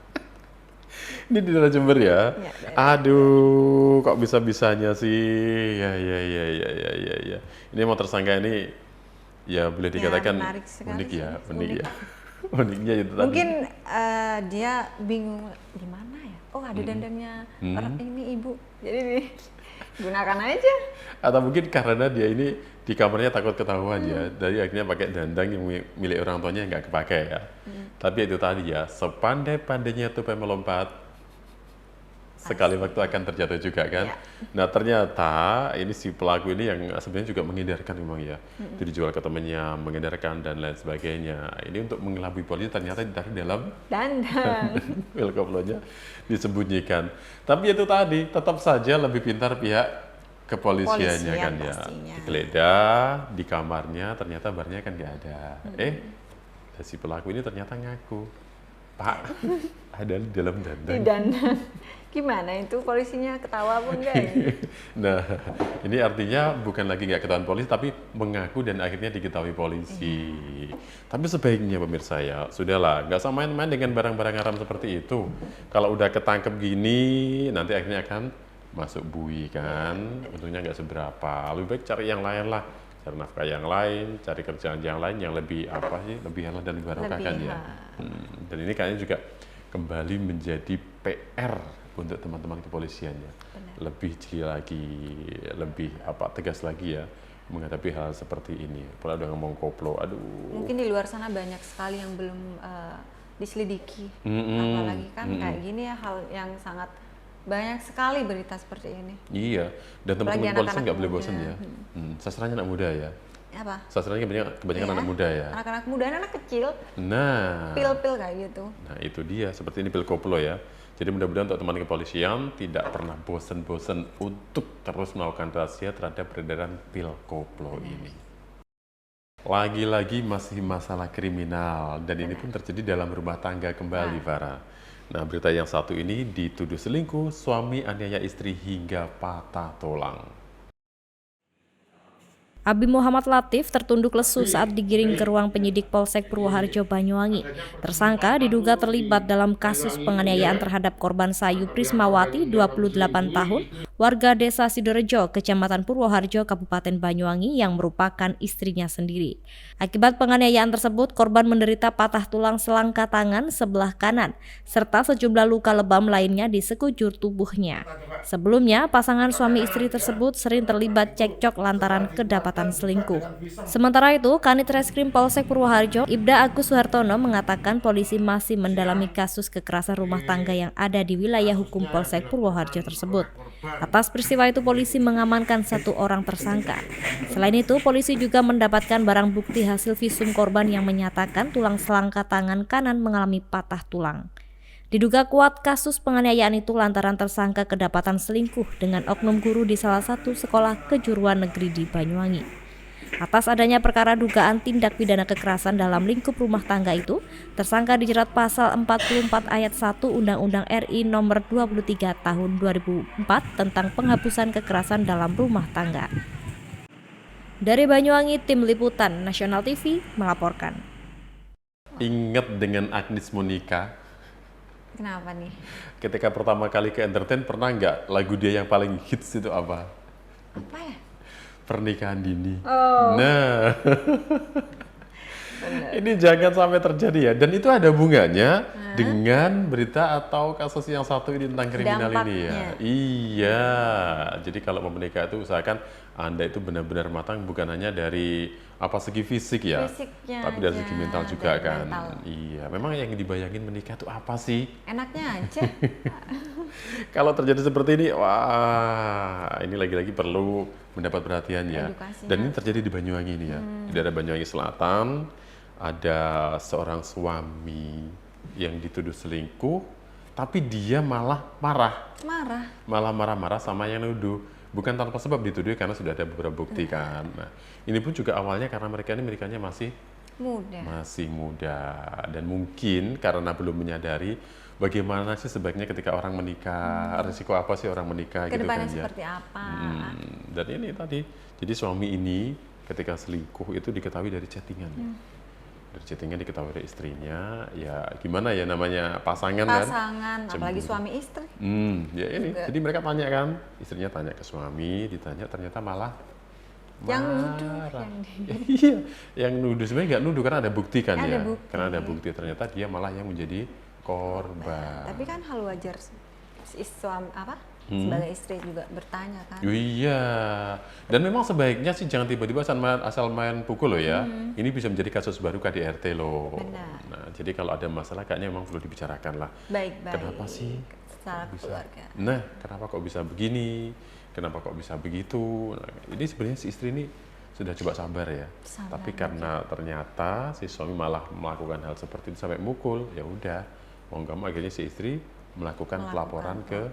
Speaker 1: Ini di daerah Jember ya.
Speaker 2: Ya, daerah
Speaker 1: Aduh, kok bisa-bisanya sih? Ya. Ini mau tersangka ini ya boleh dikatakan
Speaker 2: menarik sekali
Speaker 1: unik
Speaker 2: sih.
Speaker 1: ya, unik
Speaker 2: Unik.
Speaker 1: ya. Uniknya itu tadi.
Speaker 2: Mungkin dia bingung di mana ya? Oh, ada dandangnya orang ini ibu. Jadi digunakan aja.
Speaker 1: Atau mungkin karena dia ini di kamarnya takut ketahuan ya, jadi akhirnya pakai dandang yang milik orang tuanya yang nggak kepakai ya. Tapi itu tadi ya, sepandai-pandainya tupai melompat, sekali waktu akan terjatuh juga kan.
Speaker 2: Ya.
Speaker 1: Nah ternyata ini si pelaku ini yang sebenarnya juga menghindarkan memang ya, itu dijual ke temennya, menghindarkan dan lain sebagainya. Ini untuk mengelabui polisi ternyata ditaruh dalam
Speaker 2: Dandang.
Speaker 1: pil koplonya disembunyikan. Tapi itu tadi tetap saja lebih pintar pihak kepolisiannya
Speaker 2: Polisian
Speaker 1: kan ya.
Speaker 2: pastinya.
Speaker 1: Digeledah di kamarnya ternyata barnya kan nggak ada. Si pelaku ini ternyata ngaku, Pak, ada di dalam
Speaker 2: Di
Speaker 1: dandang.
Speaker 2: dandang. Gimana itu polisinya ketawa pun enggak ini?
Speaker 1: Nah, ini artinya bukan lagi nggak ketahuan polisi, tapi mengaku dan akhirnya diketahui polisi. Tapi sebaiknya pemirsa ya, sudahlah, nggak usah main-main dengan barang-barang haram seperti itu. Kalau udah ketangkep gini, nanti akhirnya akan masuk bui kan, untungnya nggak seberapa. Lebih baik cari yang lain lah, cari nafkah yang lain, cari kerjaan yang lain yang lebih apa sih, lebih halal dan lebih barokah kan ya. Dan ini kayaknya juga kembali menjadi PR untuk teman-teman kepolisian ya. Lebih jeli lagi, lebih tegas lagi ya menghadapi hal seperti ini. Padahal udah ngomong koplo, aduh.
Speaker 2: Mungkin di luar sana banyak sekali yang belum diselidiki. Apalagi kan kayak gini ya, hal yang sangat banyak sekali berita seperti ini.
Speaker 1: Iya, dan teman-teman
Speaker 2: Apalagi
Speaker 1: kepolisian
Speaker 2: anak-anak
Speaker 1: nggak boleh
Speaker 2: muda.
Speaker 1: bosan ya. Sasarannya anak muda ya.
Speaker 2: Apa?
Speaker 1: Sasarannya kebanyakan
Speaker 2: Iya,
Speaker 1: anak muda ya.
Speaker 2: Anak-anak muda, anak kecil,
Speaker 1: Nah,
Speaker 2: pil-pil kayak gitu.
Speaker 1: nah itu dia, seperti ini pil koplo ya. Jadi mudah-mudahan untuk teman kepolisian tidak pernah bosan-bosan untuk terus melakukan rahasia terhadap peredaran pil koplo ini. Lagi-lagi masih masalah kriminal dan ini pun terjadi dalam rumah tangga kembali, Farah. Nah, berita yang satu ini dituduh selingkuh, suami aniaya istri hingga patah tulang.
Speaker 4: Abi Muhammad Latif tertunduk lesu saat digiring ke ruang penyidik Polsek Purwoharjo, Banyuwangi. Tersangka diduga terlibat dalam kasus penganiayaan terhadap korban Sayu Prismawati, 28 tahun, warga desa Sidorejo, Kecamatan Purwoharjo, Kabupaten Banyuwangi yang merupakan istrinya sendiri. Akibat penganiayaan tersebut, korban menderita patah tulang selangka tangan sebelah kanan, serta sejumlah luka lebam lainnya di sekujur tubuhnya. Sebelumnya, pasangan suami istri tersebut sering terlibat cekcok lantaran kedapatan selingkuh. Sementara itu, Kanit Reskrim Polsek Purwoharjo, Ibda Agus Suhartono mengatakan polisi masih mendalami kasus kekerasan rumah tangga yang ada di wilayah hukum Polsek Purwoharjo tersebut. Atas peristiwa itu, polisi mengamankan 1 orang tersangka. Selain itu, polisi juga mendapatkan barang bukti hasil visum korban yang menyatakan tulang selangka tangan kanan mengalami patah tulang. Diduga kuat kasus penganiayaan itu lantaran tersangka kedapatan selingkuh dengan oknum guru di salah satu sekolah kejuruan negeri di Banyuwangi. Atas adanya perkara dugaan tindak pidana kekerasan dalam lingkup rumah tangga itu, tersangka dijerat pasal 44 ayat 1 Undang-Undang RI nomor 23 tahun 2004 tentang penghapusan kekerasan dalam rumah tangga. Dari Banyuwangi, Tim Liputan Nasional TV melaporkan.
Speaker 1: Ingat dengan Agnes Monica?
Speaker 2: Kenapa nih?
Speaker 1: Ketika pertama kali ke entertain, pernah nggak lagu dia yang paling hits itu apa?
Speaker 2: Apa ya?
Speaker 1: Pernikahan Dini.
Speaker 2: Oh.
Speaker 1: Nah, ini jangan sampai terjadi ya. Dan itu ada hubungannya dengan berita atau kasus yang satu ini tentang kriminal ini ya.
Speaker 2: Dampaknya.
Speaker 1: Iya. Jadi kalau mau menikah itu usahakan Anda itu benar-benar matang, bukan hanya dari apa segi fisik ya,
Speaker 2: Fisiknya
Speaker 1: tapi dari
Speaker 2: aja,
Speaker 1: segi mental juga
Speaker 2: dari
Speaker 1: kan.
Speaker 2: mental.
Speaker 1: Iya. Memang yang dibayangin menikah itu apa sih?
Speaker 2: Enaknya aja.
Speaker 1: Kalau terjadi seperti ini, wah, ini lagi-lagi perlu mendapat perhatian ya.
Speaker 2: Edukasi,
Speaker 1: Dan ini terjadi di Banyuwangi ini ya. Di daerah Banyuwangi Selatan, ada seorang suami yang dituduh selingkuh, tapi dia malah marah. Malah marah-marah sama yang nuduh. Bukan tanpa sebab dituduh karena sudah ada beberapa bukti kan. Nah, ini pun juga awalnya karena mereka ini menikahnya masih muda. Dan mungkin karena belum menyadari bagaimana sih sebaiknya ketika orang menikah, risiko apa sih orang menikah gitu kan
Speaker 2: Kedepannya
Speaker 1: ya.
Speaker 2: seperti apa?
Speaker 1: Dan ini tadi, jadi suami ini ketika selingkuh itu diketahui dari chattingan. Dari chattingan diketahui dari istrinya, ya gimana ya namanya pasangan kan.
Speaker 2: Apalagi suami istri.
Speaker 1: Ya ini, jadi mereka tanya kan, istrinya tanya ke suami, ditanya ternyata malah
Speaker 2: Yang nuduh,
Speaker 1: marah. Iya, yang nuduh sebenarnya nggak nuduh karena ada bukti kan ya.
Speaker 2: Bukti.
Speaker 1: Karena ada bukti ternyata dia malah yang menjadi korban.
Speaker 2: Tapi kan hal wajar suami sebagai istri juga bertanya kan.
Speaker 1: Iya, dan memang sebaiknya sih jangan tiba-tiba asal main pukul loh ya. Ini bisa menjadi kasus baru KDRT loh.
Speaker 2: Benar.
Speaker 1: Nah, jadi kalau ada masalah kayaknya memang perlu dibicarakan lah.
Speaker 2: Baik-baik.
Speaker 1: Kenapa sih?
Speaker 2: Secara keluarga.
Speaker 1: Nah, kenapa kok bisa begini? Kenapa kok bisa begitu? Nah, ini sebenarnya si istri ini sudah coba sabar ya. Tapi karena ternyata si suami malah melakukan hal seperti itu sampai mukul, ya udah, mau nggak mau akhirnya si istri melakukan pelaporan ke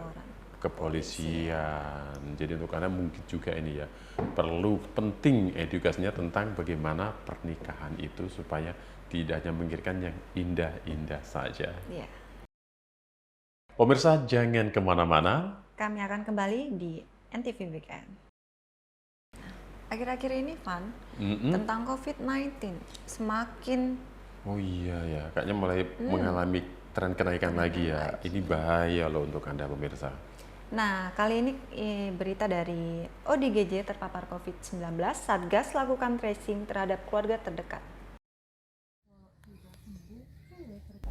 Speaker 1: kepolisian. Jadi untuk Anda mungkin juga ini ya, perlu penting edukasinya tentang bagaimana pernikahan itu supaya tidak hanya memikirkan yang indah-indah saja.
Speaker 2: Iya.
Speaker 1: Pemirsa jangan kemana-mana.
Speaker 2: Kami akan kembali di NTV Weekend. Akhir-akhir ini, Van, tentang COVID-19 semakin...
Speaker 1: Oh iya ya, kayaknya mulai mengalami tren kenaikan lagi ya. Ini bahaya loh untuk Anda pemirsa.
Speaker 2: Nah, kali ini berita dari ODGJ terpapar COVID-19, Satgas lakukan tracing terhadap keluarga terdekat.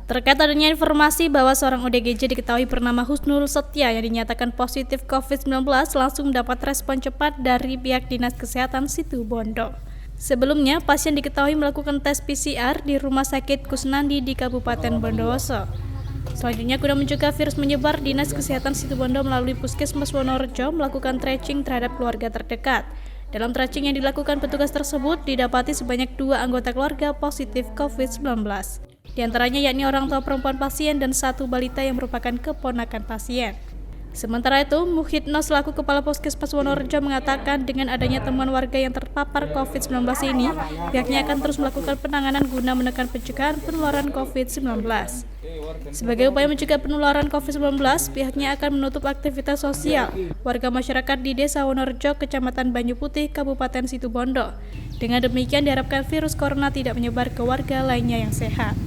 Speaker 3: Terkait adanya informasi bahwa seorang ODGJ diketahui bernama Husnul Setia yang dinyatakan positif COVID-19 langsung mendapat respon cepat dari pihak Dinas Kesehatan Situbondo. Sebelumnya, pasien diketahui melakukan tes PCR di Rumah Sakit Kusnandi di Kabupaten Bondowoso. Selanjutnya, guna mencegah virus menyebar, Dinas Kesehatan Situbondo melalui Puskesmas Wonorejo melakukan tracing terhadap keluarga terdekat. Dalam tracing yang dilakukan petugas tersebut, didapati sebanyak 2 anggota keluarga positif COVID-19. Di antaranya yakni orang tua perempuan pasien dan 1 balita yang merupakan keponakan pasien. Sementara itu, Muhitno selaku Kepala Puskesmas Wonorejo mengatakan dengan adanya temuan warga yang terpapar COVID-19 ini, pihaknya akan terus melakukan penanganan guna menekan pencegahan penularan COVID-19. Sebagai upaya mencegah penularan COVID-19, pihaknya akan menutup aktivitas sosial warga masyarakat di Desa Wonorejo, Kecamatan Banyu Putih, Kabupaten Situbondo. Dengan demikian diharapkan virus corona tidak menyebar ke warga lainnya yang sehat.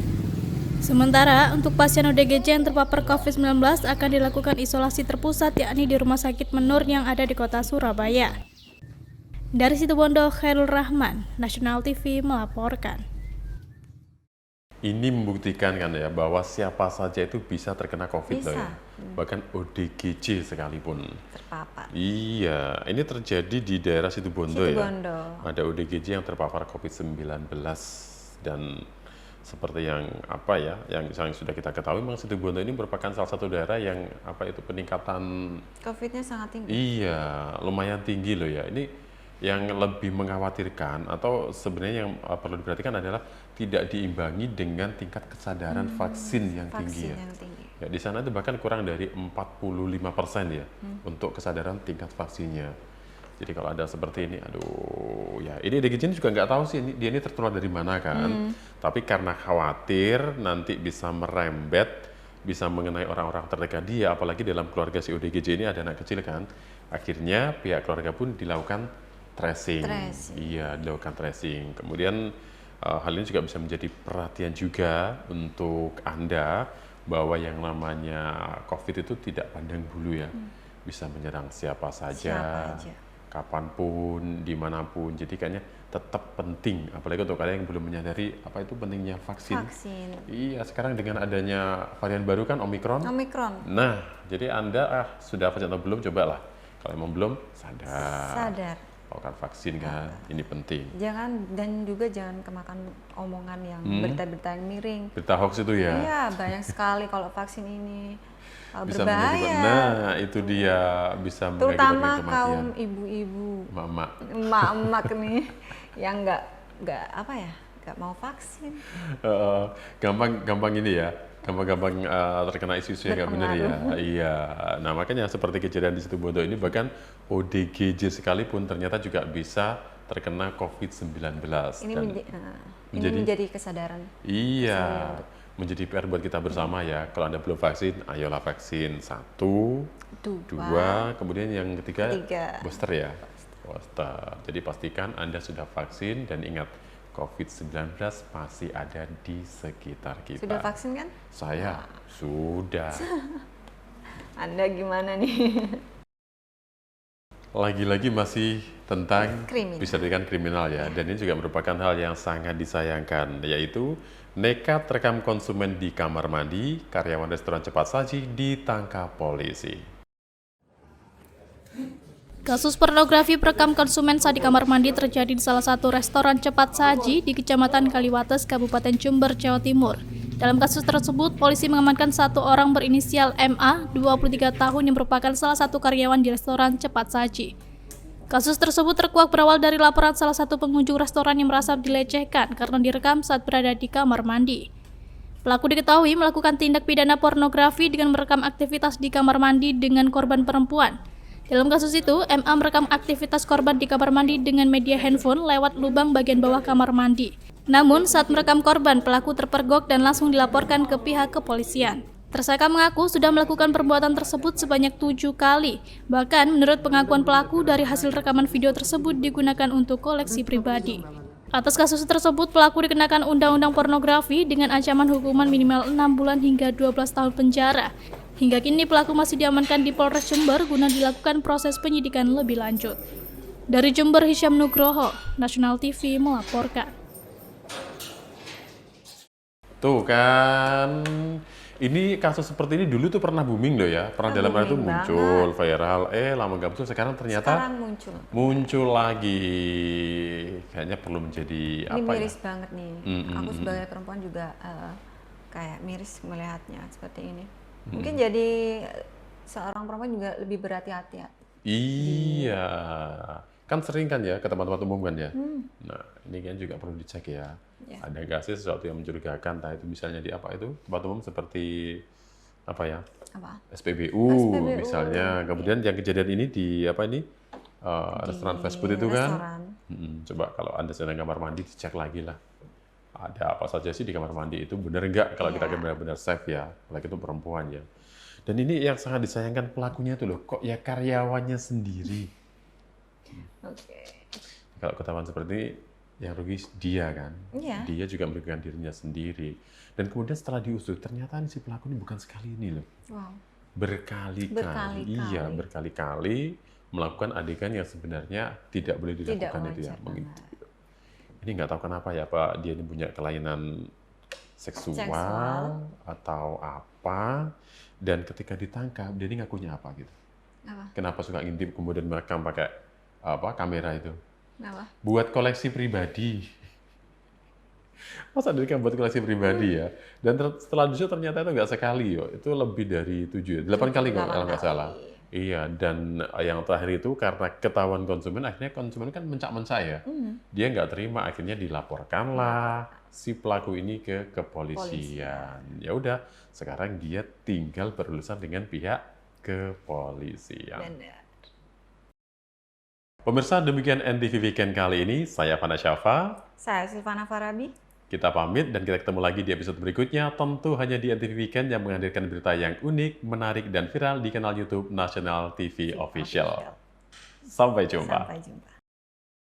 Speaker 3: Sementara untuk pasien ODGJ yang terpapar COVID-19 akan dilakukan isolasi terpusat yakni di Rumah Sakit Menur yang ada di kota Surabaya. Dari Situbondo, Khairul Rahman, Nasional TV melaporkan.
Speaker 1: Ini membuktikan kan ya bahwa siapa saja itu bisa terkena COVID loh ya. Bahkan ODGJ sekalipun.
Speaker 2: Terpapar.
Speaker 1: Iya, ini terjadi di daerah Situbondo ya. Ada ODGJ yang terpapar COVID-19 dan seperti yang yang sudah kita ketahui, memang Situbondo ini merupakan salah satu daerah yang itu peningkatan
Speaker 2: COVID-nya sangat tinggi.
Speaker 1: Iya, lumayan tinggi loh ya. Ini yang lebih mengkhawatirkan atau sebenarnya yang perlu diperhatikan adalah tidak diimbangi dengan tingkat kesadaran vaksin yang tinggi ya. Ya, di sana itu bahkan kurang dari 45% ya untuk kesadaran tingkat vaksinnya. Jadi kalau ada seperti ini, aduh ya, ini ODGJ ini juga nggak tahu sih dia ini tertular dari mana kan. Tapi karena khawatir nanti bisa merembet, bisa mengenai orang-orang terdekat dia, apalagi dalam keluarga si ODGJ ini ada anak kecil kan. Akhirnya pihak keluarga pun dilakukan tracing. Iya, dilakukan tracing. Kemudian hal ini juga bisa menjadi perhatian juga untuk Anda bahwa yang namanya COVID itu tidak pandang bulu ya. Bisa menyerang siapa saja. Kapanpun, dimanapun. Jadi kayaknya tetap penting, apalagi untuk kalian yang belum menyadari apa itu pentingnya vaksin. Iya, sekarang dengan adanya varian baru kan Omikron. Nah, jadi Anda sudah vaksin atau belum, cobalah. Kalau emang belum, sadar. Lakukan vaksin kan, ini penting.
Speaker 2: Dan juga jangan kemakan omongan yang berita-berita yang miring.
Speaker 1: Berita hoax itu ya?
Speaker 2: Iya, banyak sekali kalau vaksin ini
Speaker 1: bisa
Speaker 2: berbahaya.
Speaker 1: Nah, itu dia bisa mengakibatkan
Speaker 2: terutama
Speaker 1: kematian.
Speaker 2: Kaum ibu-ibu, emak-emak nih yang nggak mau vaksin.
Speaker 1: Gampang ini ya, gampang terkena isu-isu yang nggak benar ya. Iya, nah makanya seperti kejadian di Situbondo ini, bahkan ODGJ sekalipun ternyata juga bisa terkena COVID-19.
Speaker 2: Ini menjadi kesadaran.
Speaker 1: Iya. Menjadi PR buat kita bersama ya. Kalau Anda belum vaksin, ayolah vaksin. 1, 2, kemudian yang ketiga booster ya. Booster. Jadi pastikan Anda sudah vaksin dan ingat, COVID-19 masih ada di sekitar kita.
Speaker 2: Sudah vaksin kan?
Speaker 1: Saya sudah.
Speaker 2: Anda gimana nih?
Speaker 1: Lagi-lagi masih tentang bisa dikatakan kriminal ya. Dan ini juga merupakan hal yang sangat disayangkan, yaitu nekat rekam konsumen di kamar mandi, karyawan restoran cepat saji ditangkap polisi.
Speaker 3: Kasus pornografi perekam konsumen saat di kamar mandi terjadi di salah satu restoran cepat saji di Kecamatan Kaliwates, Kabupaten Jember, Jawa Timur. Dalam kasus tersebut, polisi mengamankan satu orang berinisial MA, 23 tahun yang merupakan salah satu karyawan di restoran cepat saji. Kasus tersebut terkuak berawal dari laporan salah satu pengunjung restoran yang merasa dilecehkan karena direkam saat berada di kamar mandi. Pelaku diketahui melakukan tindak pidana pornografi dengan merekam aktivitas di kamar mandi dengan korban perempuan. Dalam kasus itu, MA merekam aktivitas korban di kamar mandi dengan media handphone lewat lubang bagian bawah kamar mandi. Namun, saat merekam korban, pelaku terpergok dan langsung dilaporkan ke pihak kepolisian. Tersangka mengaku sudah melakukan perbuatan tersebut sebanyak 7 kali. Bahkan, menurut pengakuan pelaku, dari hasil rekaman video tersebut digunakan untuk koleksi pribadi. Atas kasus tersebut, pelaku dikenakan Undang-Undang Pornografi dengan ancaman hukuman minimal 6 bulan hingga 12 tahun penjara. Hingga kini pelaku masih diamankan di Polres Jember guna dilakukan proses penyidikan lebih lanjut. Dari Jember, Hisyam Nugroho, Nasional TV melaporkan.
Speaker 1: Tuh kan, ini kasus seperti ini dulu tuh pernah booming loh ya, pernah dalam hal itu muncul viral, lama gak muncul, sekarang ternyata muncul lagi. Kayaknya perlu menjadi
Speaker 2: ini miris banget nih. Aku sebagai perempuan juga kayak miris melihatnya seperti ini. Mungkin jadi seorang perempuan juga lebih berhati-hati ya.
Speaker 1: Iya, kan sering kan ya ke tempat-tempat umum kan ya. Nah, ini kan juga perlu dicek ya. Ada nggak sih sesuatu yang mencurigakan, entah itu misalnya di tempat umum seperti SPBU misalnya. Kemudian yang kejadian ini di restoran fast food itu kan. Coba kalau Anda sedang kamar mandi, dicek lagi lah. Ada apa saja sih di kamar mandi itu, benar nggak kalau kita benar-benar safe ya, apalagi itu perempuan ya. Dan ini yang sangat disayangkan pelakunya tuh loh, kok ya karyawannya sendiri. Kalau ketahuan seperti ini, Yang rugi dia kan,
Speaker 2: Iya.
Speaker 1: dia juga merugikan dirinya sendiri. Dan kemudian setelah diusut, ternyata si pelaku ini bukan sekali ini loh.
Speaker 2: Wow.
Speaker 1: Berkali-kali, iya berkali-kali melakukan adegan yang sebenarnya tidak boleh dilakukan itu ya. Ini nggak tahu kenapa ya Pak, dia ini punya kelainan seksual atau apa. Dan ketika ditangkap, dia ini ngakunya apa gitu? Kenapa suka ngintip kemudian merekam pakai kamera itu? Buat koleksi pribadi. Masa dia kan buat koleksi pribadi ya? Dan setelah disitu ternyata itu nggak sekali yo, itu lebih dari 8 kali kalau nggak salah. Iya, dan yang terakhir itu karena ketahuan konsumen, akhirnya konsumen kan mencak-mencak ya. Dia nggak terima, akhirnya dilaporkanlah si pelaku ini ke kepolisian. Ya udah, sekarang dia tinggal berurusan dengan pihak kepolisian.
Speaker 2: Benar.
Speaker 1: Pemirsa, demikian NTV Weekend kali ini. Saya Fana Syafa.
Speaker 2: Saya Silvana Farabi.
Speaker 1: Kita pamit dan kita ketemu lagi di episode berikutnya. Tentu hanya di NTV Weekend yang menghadirkan berita yang unik, menarik, dan viral di kanal YouTube National TV Official. Sampai jumpa.
Speaker 2: Sampai jumpa.